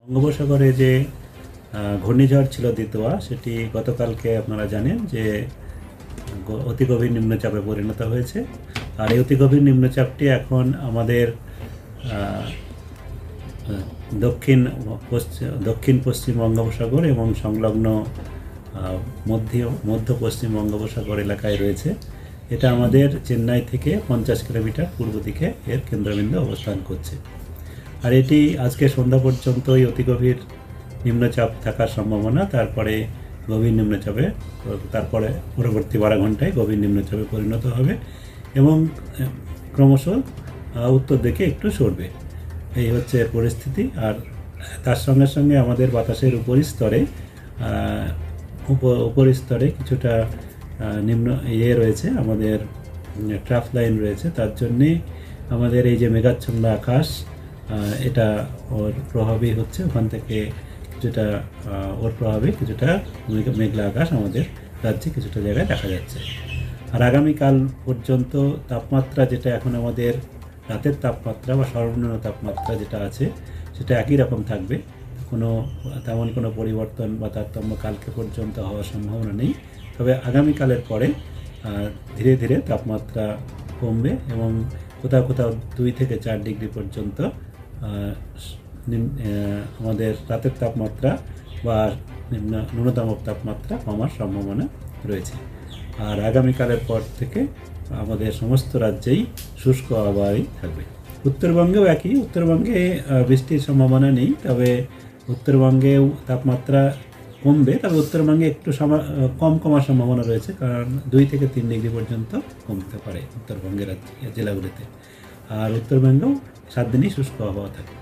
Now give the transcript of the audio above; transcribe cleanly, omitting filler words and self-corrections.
বঙ্গোপসাগরে যে ঘূর্ণিঝড় ছিল দিতোয়া, সেটি গতকালকে আপনারা জানেন যে অতি গভীর নিম্নচাপে পরিণত হয়েছে। আর এই অতি গভীর নিম্নচাপটি এখন আমাদের দক্ষিণ পশ্চিম বঙ্গোপসাগর এবং সংলগ্ন মধ্য পশ্চিম বঙ্গোপসাগর এলাকায় রয়েছে। এটা আমাদের চেন্নাই থেকে 50 কিলোমিটার পূর্ব দিকে এর কেন্দ্রবিন্দু অবস্থান করছে। আর এটি আজকে সন্ধ্যা পর্যন্তই অতি গভীর নিম্নচাপ থাকার সম্ভাবনা, তারপরে গভীর নিম্নচাপে, তারপরে পরবর্তী 12 ঘন্টায় গভীর নিম্নচাপে পরিণত হবে এবং ক্রমশ উত্তর দিকে একটু সরবে। এই হচ্ছে পরিস্থিতি। আর তার সঙ্গে সঙ্গে আমাদের বাতাসের উপরিস্তরে কিছুটা নিম্ন রয়েছে, আমাদের ট্রাফ লাইন রয়েছে। তার জন্যে আমাদের এই যে মেঘাচ্ছন্ন আকাশ, এটা ওর প্রভাবই হচ্ছে। ওখান থেকে কিছুটা ওর প্রভাবে কিছুটা মেঘলা আকাশ আমাদের রাজ্যে কিছুটা জায়গায় দেখা যাচ্ছে। আর আগামীকাল পর্যন্ত তাপমাত্রা, যেটা এখন আমাদের রাতের তাপমাত্রা বা সর্বনিম্ন তাপমাত্রা যেটা আছে, সেটা একই রকম থাকবে। তেমন কোনো পরিবর্তন বা তারতম্য কালকে পর্যন্ত হওয়ার সম্ভাবনা নেই। তবে আগামীকালের পরে ধীরে ধীরে তাপমাত্রা কমবে এবং কোথাও কোথাও 2 থেকে 4 ডিগ্রি পর্যন্ত আমাদের রাতের তাপমাত্রা বা ন্যূনতম তাপমাত্রা কমার সম্ভাবনা রয়েছে। আর আগামীকালের পর থেকে আমাদের সমস্ত রাজ্যেই শুষ্ক আবহাওয়াই থাকবে। উত্তরবঙ্গেও একই। উত্তরবঙ্গে বৃষ্টির সম্ভাবনা নেই, তবে উত্তরবঙ্গেও তাপমাত্রা কমবে। তবে উত্তরবঙ্গে একটু কম কমার সম্ভাবনা রয়েছে, কারণ 2 থেকে 3 ডিগ্রি পর্যন্ত কমতে পারে উত্তরবঙ্গের জেলাগুলিতে। আর উত্তরবঙ্গেও 7 দিনই শুষ্ক আবহাওয়া থাকে।